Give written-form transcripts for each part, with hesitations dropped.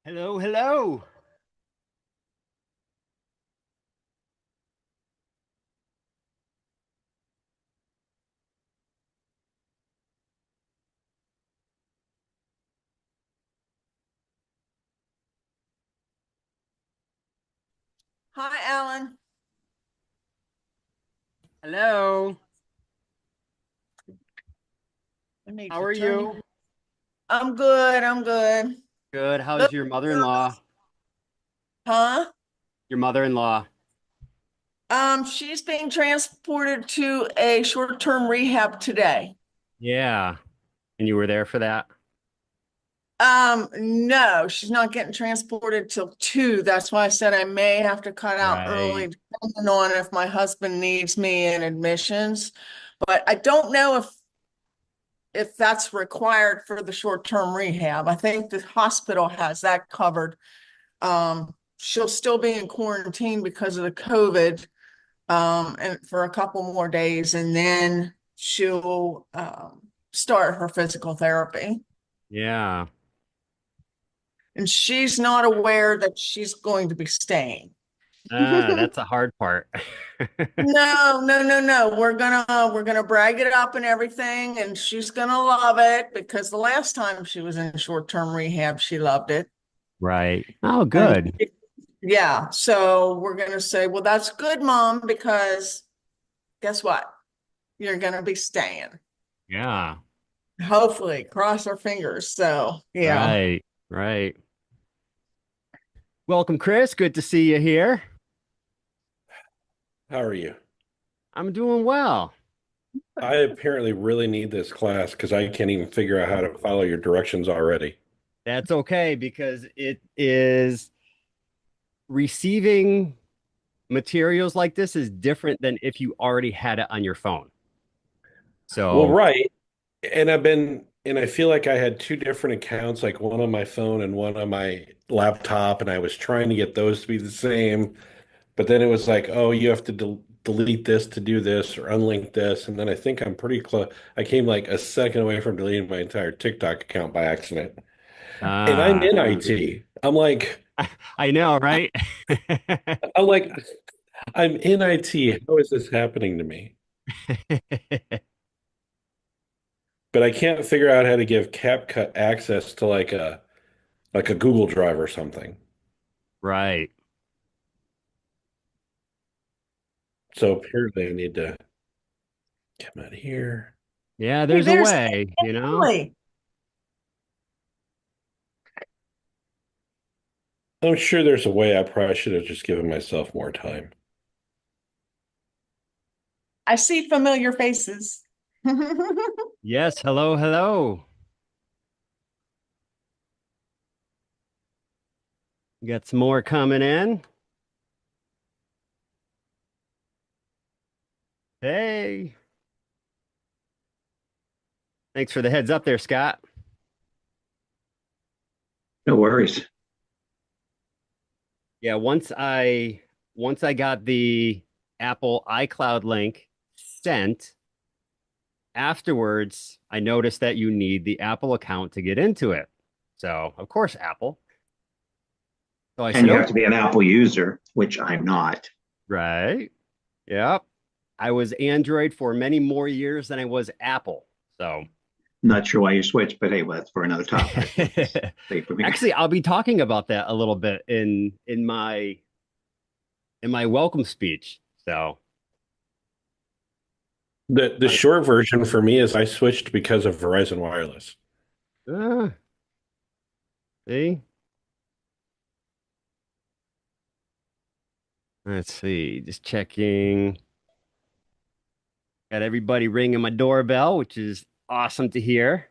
Hello, hello. Hi, Alan. Hello. I need How to are turn you. you? I'm good. I'm good. Good. Look, How's your mother-in-law? huh? Your mother-in-law. She's being transported to a short-term rehab today. Yeah. And you were there for that? No, she's not getting transported till 2. That's why I said I may have to cut out Right. early, depending on if my husband needs me in admissions. But I don't know if that's required for the short-term rehab. I think the hospital has that covered. She'll still be in quarantine because of the COVID, and for a couple more days, and then she'll start her physical therapy. Yeah. And she's not aware that she's going to be staying. That's a hard part. No, no, no, no. We're gonna brag it up and everything, and she's gonna love it because the last time she was in short-term rehab, she loved it. Right. Oh, And good. yeah, so we're gonna say, well, that's good, Mom, because guess what? You're gonna be staying. Yeah. Hopefully, cross our fingers. So, yeah. Right. Right. Welcome, Chris. Good to see you here. How are you? I'm doing well. I apparently really need this class because I can't even figure out how to follow your directions already. That's okay because it is receiving materials like this is different than if you already had it on your phone. Well, So, right. And I feel like I had two different accounts, like one on my phone and one on my laptop, and I was trying to get those to be the same. But then it was like, oh, you have to delete this to do this or unlink this. And then I think I'm pretty close. I came like a second away from deleting my entire TikTok account by accident. And I'm ah, in IT. I know, right? I'm like, I'm in IT. How is this happening to me? But I can't figure out how to give CapCut access to like a Google Drive or something. Right. So apparently I need to come out here. Yeah, Hey, there's a there's way, you know? Emily. I'm sure there's a way. I probably should have just given myself more time. I see familiar faces. Yes, hello, hello. Got some more coming in. Hey, thanks for the heads up there, Scott. No worries. Yeah, once I got the Apple iCloud link sent, afterwards, I noticed that you need the Apple account to get into it. So, of course, Apple. So I And said, you have to okay, be an Apple user, which I'm not. right. Yep. I was Android for many more years than I was Apple. So, Not sure why you switched, but hey, well, that's for another topic. Let's stay from here. actually, I'll be talking about that a little bit in my welcome speech. So, The uh, short version for me is I switched because of Verizon Wireless. uh, see, let's see, just checking. Got everybody ringing my doorbell, which is awesome to hear.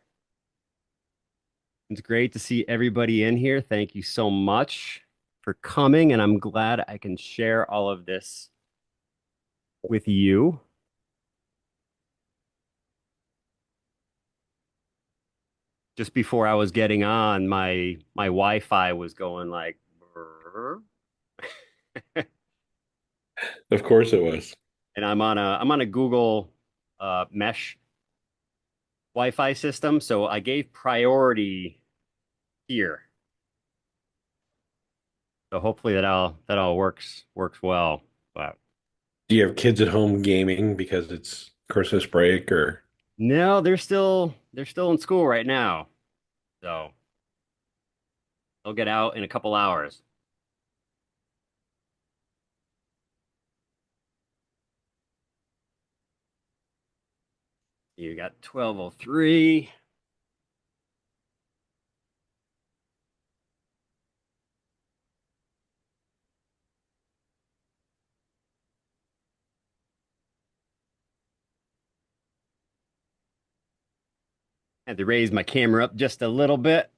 It's great to see everybody in here. Thank you so much for coming, and I'm glad I can share all of this with you. Just before I was getting on, my Wi-Fi was going like, "Brrr." Of course it was. And I'm on a Google mesh Wi-Fi system, so I gave priority here. So hopefully that all works well. But Do you have kids at home gaming because it's Christmas break or? no, they're still in school right now. So they'll get out in a couple hours. You got 12:03. Had to raise my camera up just a little bit.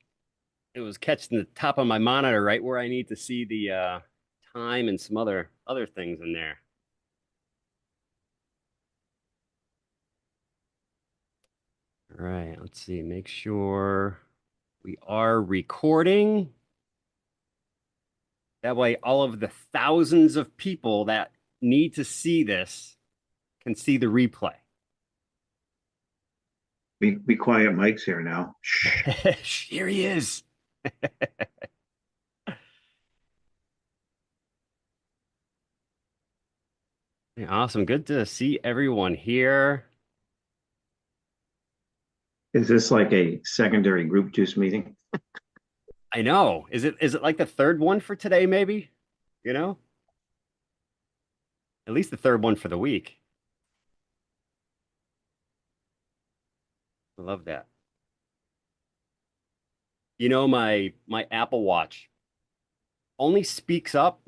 It was catching the top of my monitor right where I need to see the time and some other things in there. All right, let's see. Make sure we are recording. That way, all of the thousands of people that need to see this can see the replay. Be quiet, Mike's here now. Shh. Here he is. Yeah, awesome. Good to see everyone here. Is this like a secondary group juice meeting? I know. Is it like the third one for today, maybe? You know, at least the third one for the week. I love that. My Apple Watch only speaks up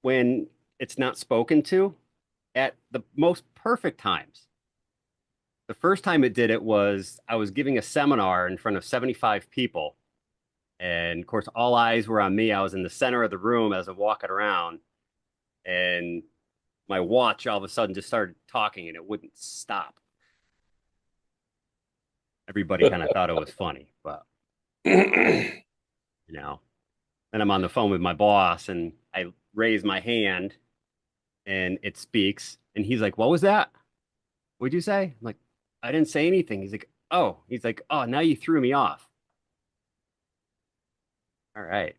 when it's not spoken to at the most perfect times. The first time it did it was I was giving a seminar in front of 75 people. And of course, all eyes were on me. I was in the center of the room as I'm walking around, and my watch all of a sudden just started talking and it wouldn't stop. Everybody kind of thought it was funny, but you know, then I'm on the phone with my boss and I raise my hand and it speaks. And he's like, "What was that? What'd you say?" I'm like, "I didn't say anything." He's like, "Oh, now you threw me off." All right.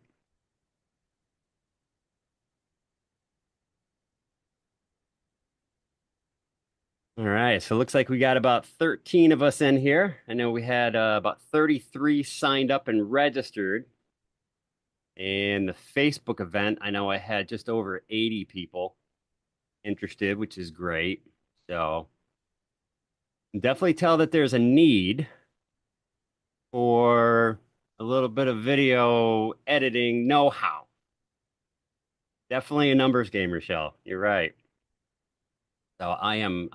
All right. So it looks like we got about 13 of us in here. I know we had about 33 signed up and registered. And the Facebook event, I know I had just over 80 people interested, which is great. So definitely tell that there's a need for a little bit of video editing know-how. Definitely a numbers game, Rochelle. You're right. So I am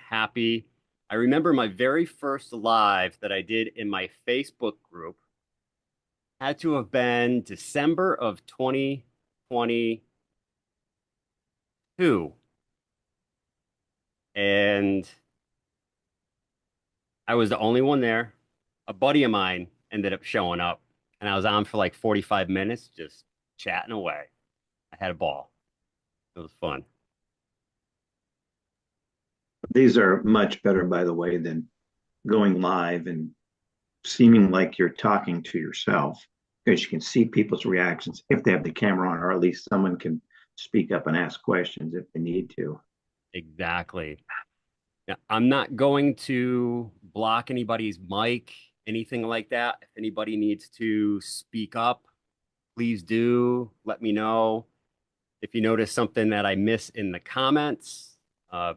happy. I remember my very first live that I did in my Facebook group had to have been December of 2022. And I was the only one there. A buddy of mine ended up showing up, and I was on for like 45 minutes, just chatting away. I had a ball. It was fun. These are much better, by the way, than going live and seeming like you're talking to yourself because you can see people's reactions if they have the camera on, or at least someone can speak up and ask questions if they need to. Exactly. Now, I'm not going to block anybody's mic, anything like that. If anybody needs to speak up, please do. Let me know. If you notice something that I miss in the comments, uh,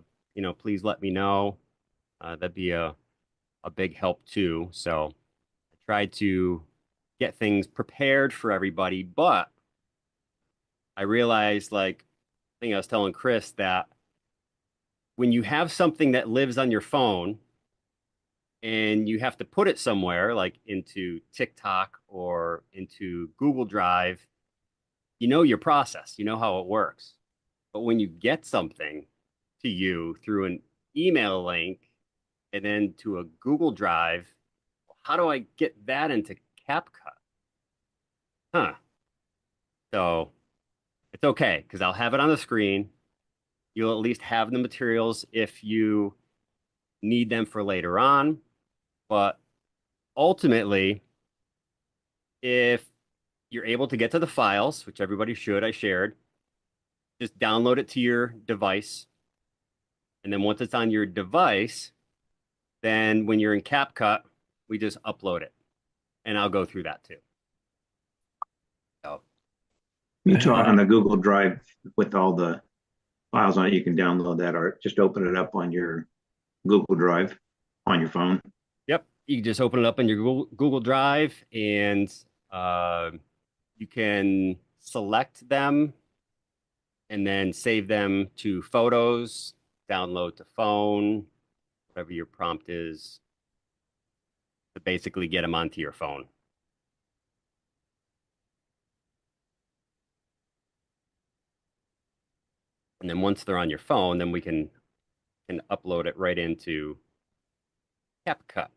please let me know. That'd be a big help too. So I tried to get things prepared for everybody, but I realized, like, I think I was telling Chris that when you have something that lives on your phone and you have to put it somewhere, like into TikTok or into Google Drive, you know your process, you know how it works. But when you get something to you through an email link and then to a Google Drive, how do I get that into CapCut? Huh. So it's okay because I'll have it on the screen. You'll at least have the materials if you need them for later on. But ultimately, if you're able to get to the files, which everybody should, I shared. Just download it to your device. And then once it's on your device, then when you're in CapCut, we just upload it. And I'll go through that too. So, You talk on the Google Drive with all the files on it. You can download that or just open it up on your Google Drive on your phone. yep, you can just open it up in your Google Drive and uh, you can select them and then save them to photos, download to phone, whatever your prompt is, to basically get them onto your phone. And then once they're on your phone, then we can upload it right into CapCut.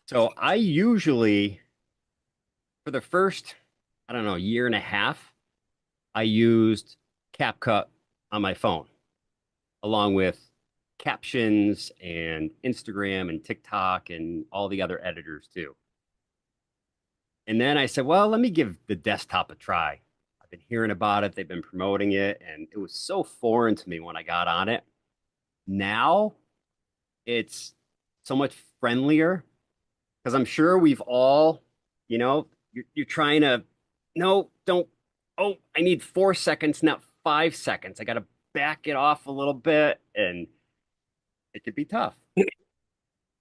So I usually, for the first, I don't know, year and a half, I used CapCut on my phone, along with captions and Instagram and TikTok and all the other editors too. And then I said, well, let me give the desktop a try. I've been hearing about it, they've been promoting it, and it was so foreign to me when I got on it. Now it's so much friendlier because I'm sure we've all, you're trying to, no, don't, oh, I need 4 seconds, not 5 seconds. I got to back it off a little bit, and it could be tough.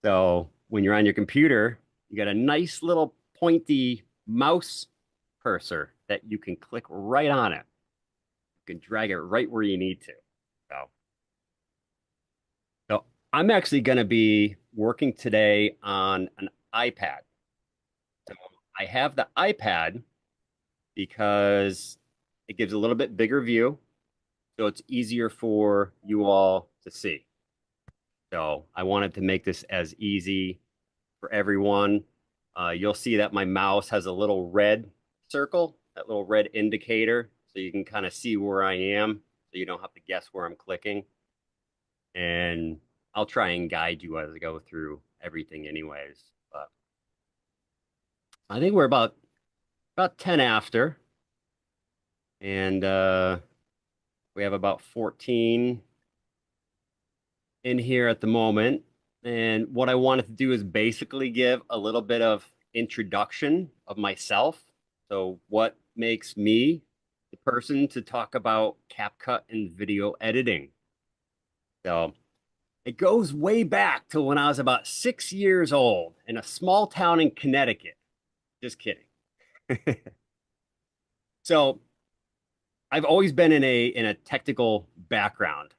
So when you're on your computer, you got a nice little pointy mouse cursor that you can click right on it. You can drag it right where you need to. So, so I'm actually going to be working today on an iPad. So I have the iPad because it gives a little bit bigger view, so it's easier for you all to see. So I wanted to make this as easy for everyone. You'll see that my mouse has a little red circle, that little red indicator, so you can kind of see where I am, so you don't have to guess where I'm clicking. And I'll try and guide you as I go through everything anyways. But I think we're about 10 after, and we have about 14 in here at the moment. And what I wanted to do is basically give a little bit of introduction of myself. So what makes me the person to talk about CapCut and video editing? So it goes way back to when I was about 6 years old in a small town in Connecticut. Just kidding. So I've always been in a technical background.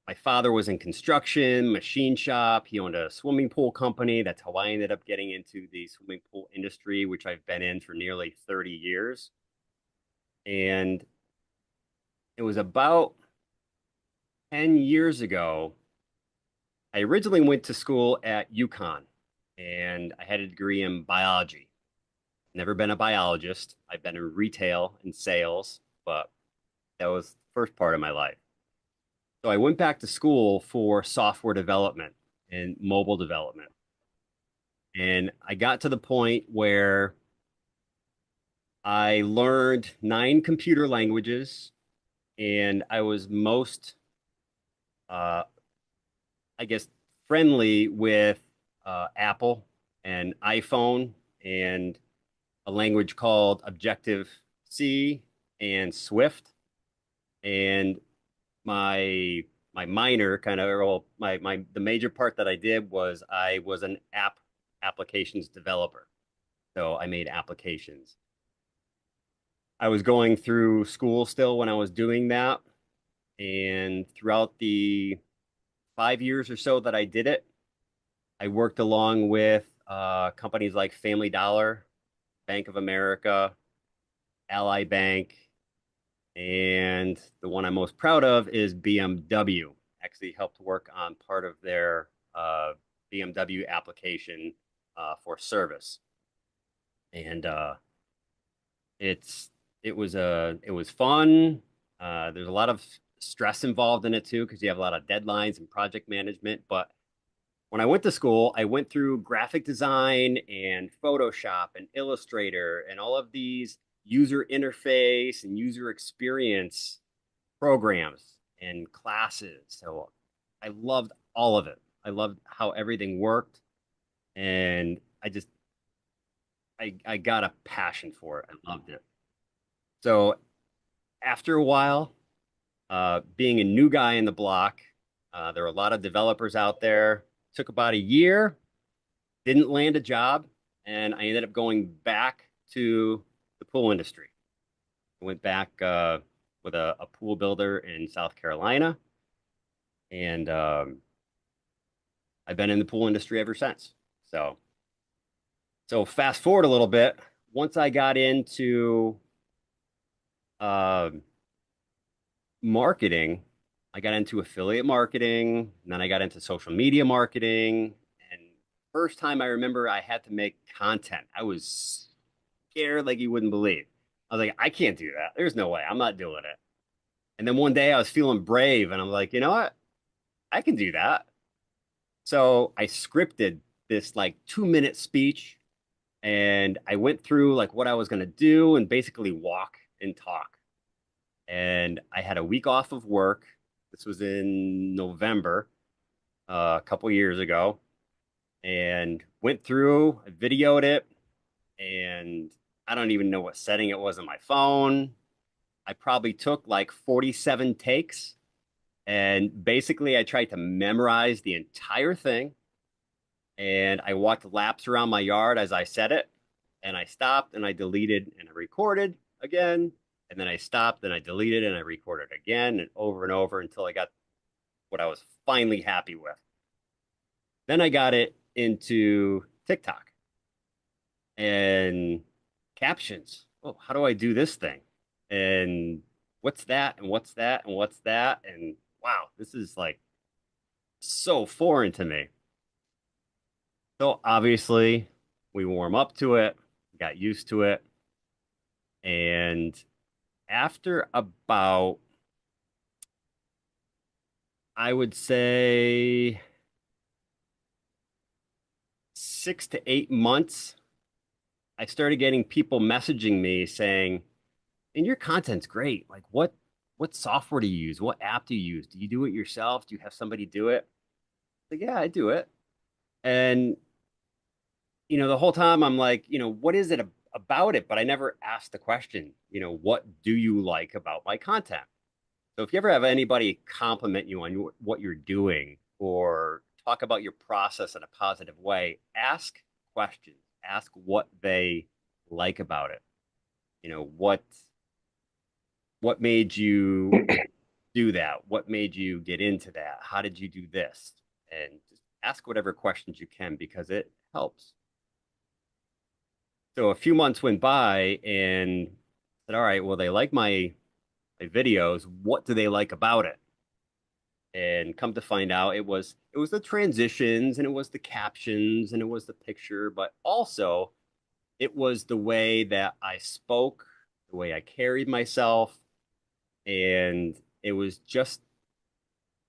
My father was in construction, machine shop. He owned a swimming pool company. That's how I ended up getting into the swimming pool industry, which I've been in for nearly 30 years. And it was about 10 years ago. I originally went to school at UConn and I had a degree in biology. Never been a biologist. I've been in retail and sales, but that was the first part of my life. So I went back to school for software development and mobile development. And I got to the point where I learned 9 computer languages and I was most, uh, I guess, friendly with Apple and iPhone and a language called Objective-C and Swift. And my minor kind of, well, my the major part that I did was I was an applications developer. So I made applications. I was going through school still when I was doing that. And throughout the 5 years or so that I did it, I worked along with companies like Family Dollar, Bank of America, Ally Bank, and the one I'm most proud of is BMW. Actually helped work on part of their BMW application for service. And it's it was fun. There's a lot of stress involved in it too because you have a lot of deadlines and project management. But when I went to school, I went through graphic design and Photoshop and Illustrator and all of these user interface and user experience programs and classes. So I loved all of it. I loved how everything worked. And I got a passion for it. I loved it. So after a while, being a new guy in the block, there were a lot of developers out there. Took about a year, didn't land a job, and I ended up going back to the pool industry. I went back with a pool builder in South Carolina, and I've been in the pool industry ever since. So fast forward a little bit. Once I got into uh, marketing, I got into affiliate marketing, and then I got into social media marketing. And first time I remember I had to make content, I was scared like you wouldn't believe. I was like, I can't do that. There's no way. I'm not doing it. And then one day I was feeling brave and I'm like, you know what? I can do that. So I scripted this like 2 minute speech and I went through like what I was going to do and basically walk and talk. And I had a week off of work. This was in November, a couple years ago, and went through, I videoed it, and I don't even know what setting it was on my phone. I probably took like 47 takes, and basically I tried to memorize the entire thing. And I walked laps around my yard as I said it, and I stopped and I deleted and I recorded again, and then I stopped and I deleted and I recorded again and over until I got what I was finally happy with. Then I got it into TikTok and captions. Oh, how do I do this thing? And what's that? And what's that? And what's that? And wow, this is like so foreign to me. So obviously, we warm up to it, got used to it. And after about, I would say, 6 to 8 months, I started getting people messaging me saying, and your content's great. Like what software do you use? What app do you use? Do you do it yourself? Do you have somebody do it? Like, yeah, I do it. And the whole time I'm like, what is it about it? But I never asked the question, what do you like about my content? So if you ever have anybody compliment you on what you're doing or talk about your process in a positive way, ask questions. Ask what they like about it. What made you do that? What made you get into that? How did you do this? And just ask whatever questions you can because it helps. So a few months went by and said, all right, well, they like my videos. What do they like about it? And come to find out it was the transitions and it was the captions and it was the picture, but also it was the way that I spoke, the way I carried myself, and it was just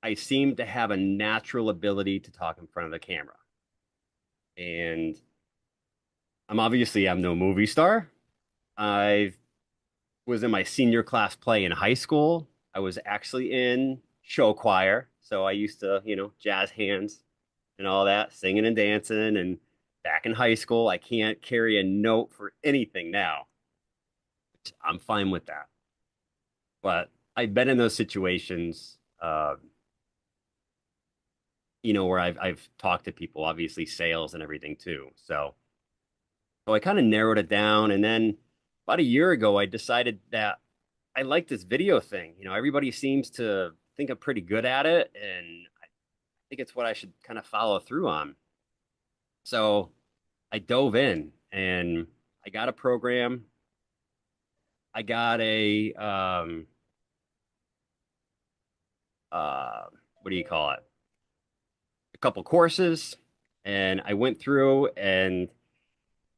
I seemed to have a natural ability to talk in front of the camera. And I'm no movie star. I was in my senior class play in high school. I was actually in show choir. So I used to, jazz hands and all that, singing and dancing. And back in high school, I can't carry a note for anything now. I'm fine with that. But I've been in those situations, where I've talked to people, obviously sales and everything too. So I kind of narrowed it down. And then about a year ago, I decided that I like this video thing. Everybody seems to think I'm pretty good at it. And I think it's what I should kind of follow through on. So I dove in and I got a program. I got uh, what do you call it? A couple courses. And I went through and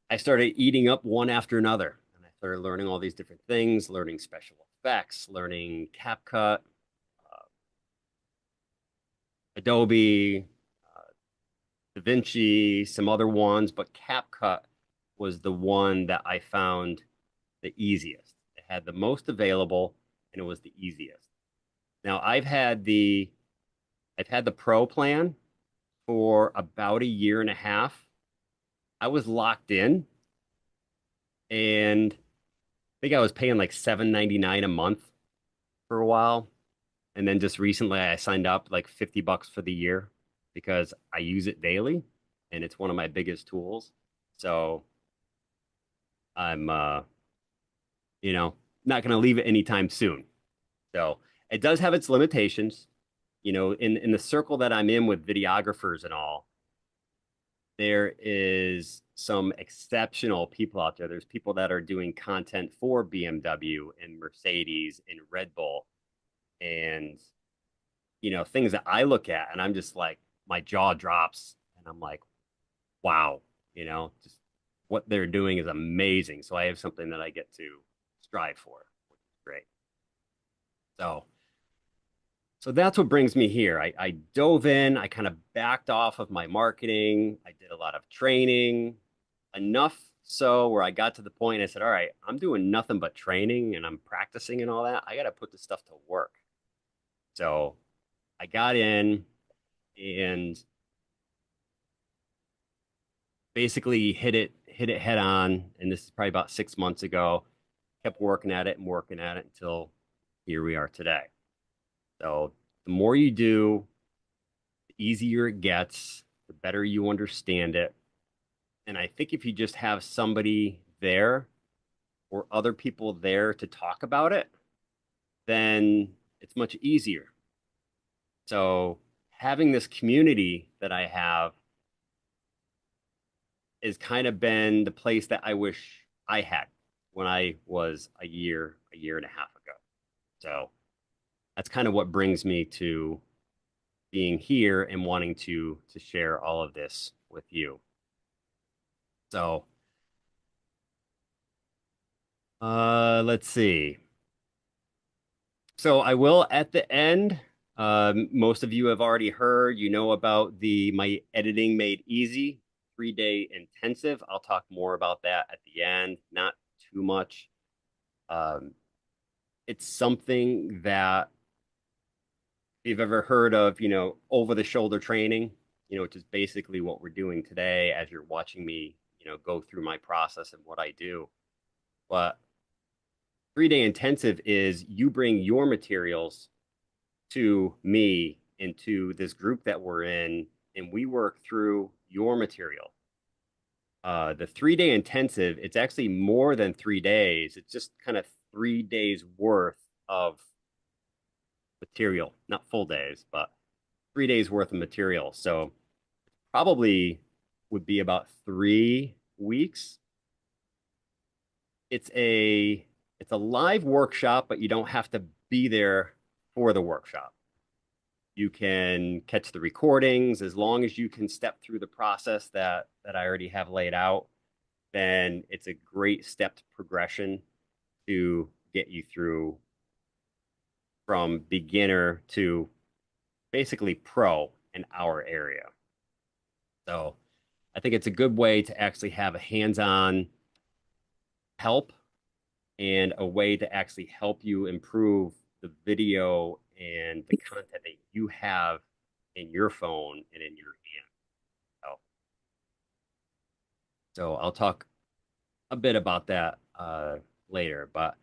I started eating up one after another. And I started learning all these different things, learning special effects, learning CapCut, Adobe, DaVinci, some other ones, but CapCut was the one that I found the easiest. It had the most available and it was the easiest. Now I've had the pro plan for about a year and a half. I was locked in and I think I was paying like $7.99 a month for a while. And then just recently I signed up like $50 for the year because I use it daily and it's one of my biggest tools. So I'm you know, not gonna leave it anytime soon. So it does have its limitations. In the circle that I'm in with videographers and all, there is some exceptional people out there. There's people that are doing content for BMW and Mercedes and Red Bull and things that I look at and I'm just like my jaw drops and I'm like, wow, just what they're doing is amazing. So I have something that I get to strive for, which is great. So that's what brings me here. I dove in, I kind of backed off of my marketing. I did a lot of training, enough so where I got to the point I said, all right, I'm doing nothing but training and I'm practicing and all that. I got to put this stuff to work. So I got in and basically hit it head on. And this is probably about 6 months ago. Kept working at it and working at it until here we are today. So the more you do, the easier it gets, the better you understand it. And I think if you just have somebody there or other people there to talk about it, then it's much easier. So having this community that I have has kind of been the place that I wish I had when I was a year and a half ago. So that's kind of what brings me to being here and wanting to share all of this with you. So let's see. So I will at the end. Most of you have already heard, about my editing made easy 3-day intensive. I'll talk more about that at the end, not too much. Um, it's something that if you've ever heard of, over the shoulder training, which is basically what we're doing today as you're watching me, go through my process and what I do. But 3-day intensive is you bring your materials to me into this group that we're in, and we work through your material. The 3-day intensive, it's actually more than 3 days. It's just kind of 3 days worth of material, not full days, but 3 days worth of material. So probably would be about 3 weeks. It's a live workshop, but you don't have to be there for the workshop. You can catch the recordings as long as you can step through the process that I already have laid out. Then it's a great stepped progression to get you through from beginner to basically pro in our area. So I think it's a good way to actually have a hands-on help and a way to actually help you improve the video and the content that you have in your phone and in your hand. So I'll talk a bit about that later. But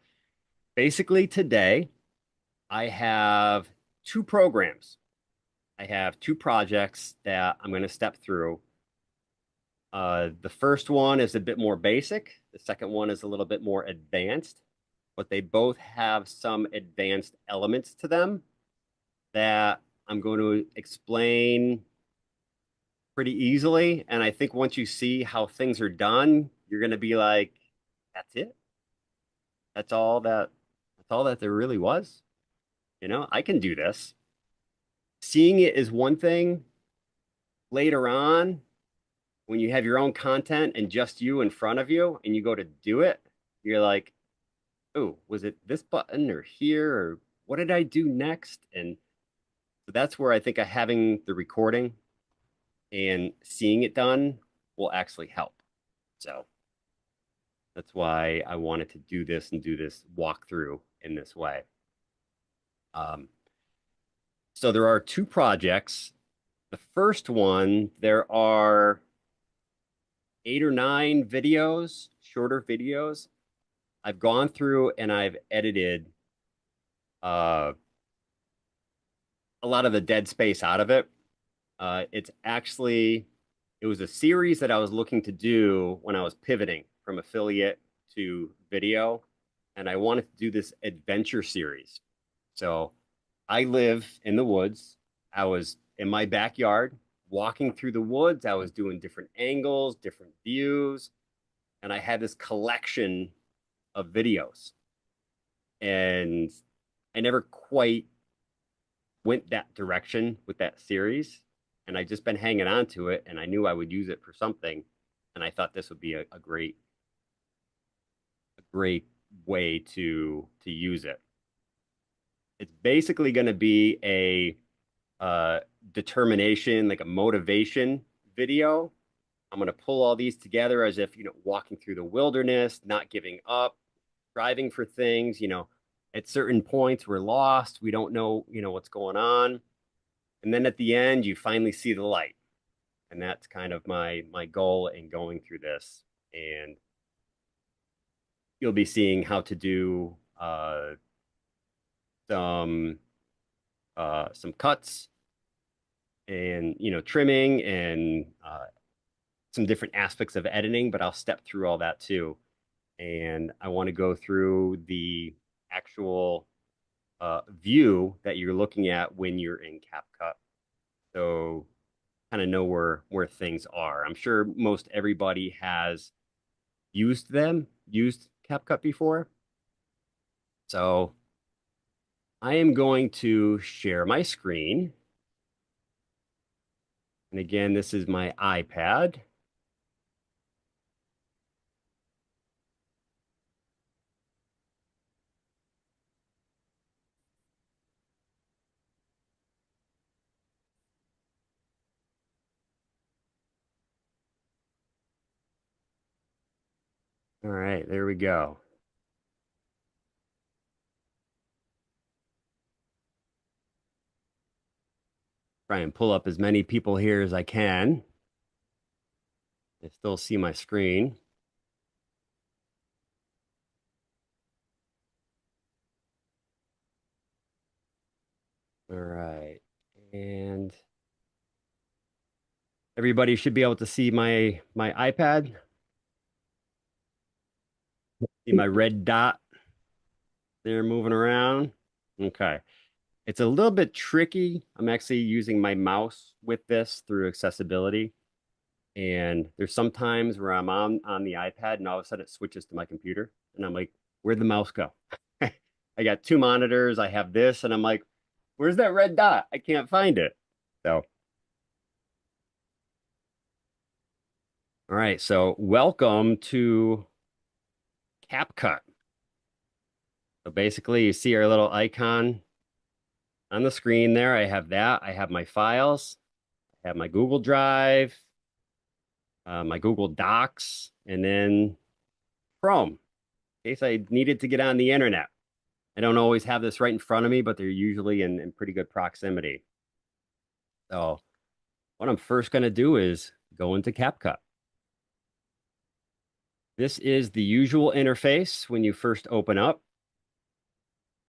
basically today, I have two programs. I have two projects that I'm going to step through. The first one is a bit more basic. The second one is a little bit more advanced, but they both have some advanced elements to them that I'm going to explain pretty easily. And I think once you see how things are done, you're going to be like, that's it. That's all that there really was. I can do this. Seeing it is one thing. Later on, when you have your own content and just you in front of you and you go to do it, you're like, oh, was it this button or here or what did I do next? And so that's where I think having the recording and seeing it done will actually help. So that's why I wanted to do this and do this walkthrough in this way. Um, so there are two projects. The first one, there are 8 or 9 videos, shorter videos. I've gone through and I've edited uh, a lot of the dead space out of it. It's actually, it was a series that I was looking to do when I was pivoting from affiliate to video. And I wanted to do this adventure series. So I live in the woods. I was in my backyard walking through the woods. I was doing different angles, different views. And I had this collection of videos. And I never quite went that direction with that series. And I just been hanging on to it, and I knew I would use it for something. And I thought this would be a great way to use it. It's basically going to be a determination, like a motivation video. I'm going to pull all these together as if, walking through the wilderness, not giving up, striving for things, at certain points we're lost, we don't know, what's going on. And then at the end, you finally see the light. And that's kind of my goal in going through this. And you'll be seeing how to do some some cuts and trimming and some different aspects of editing, but I'll step through all that too. And I want to go through the actual view that you're looking at when you're in CapCut. So kind of know where things are. I'm sure most everybody has used CapCut before. So I am going to share my screen. And again, this is my iPad. All right, there we go. Try and pull up as many people here as I can. I still see my screen. All right. And everybody should be able to see my iPad. See my red dot there moving around. Okay. It's a little bit tricky. I'm actually using my mouse with this through accessibility. And there's some times where I'm on the iPad and all of a sudden it switches to my computer. And I'm like, where'd the mouse go? I got 2 monitors. I have this. And I'm like, where's that red dot? I can't find it. So, all right. So welcome to CapCut. So basically you see our little icon on the screen there. I have that. I have my files. I have my Google Drive, my Google Docs, and then Chrome in case I needed to get on the internet. I don't always have this right in front of me, but they're usually in pretty good proximity. So what I'm first going to do is go into CapCut. This is the usual interface when you first open up.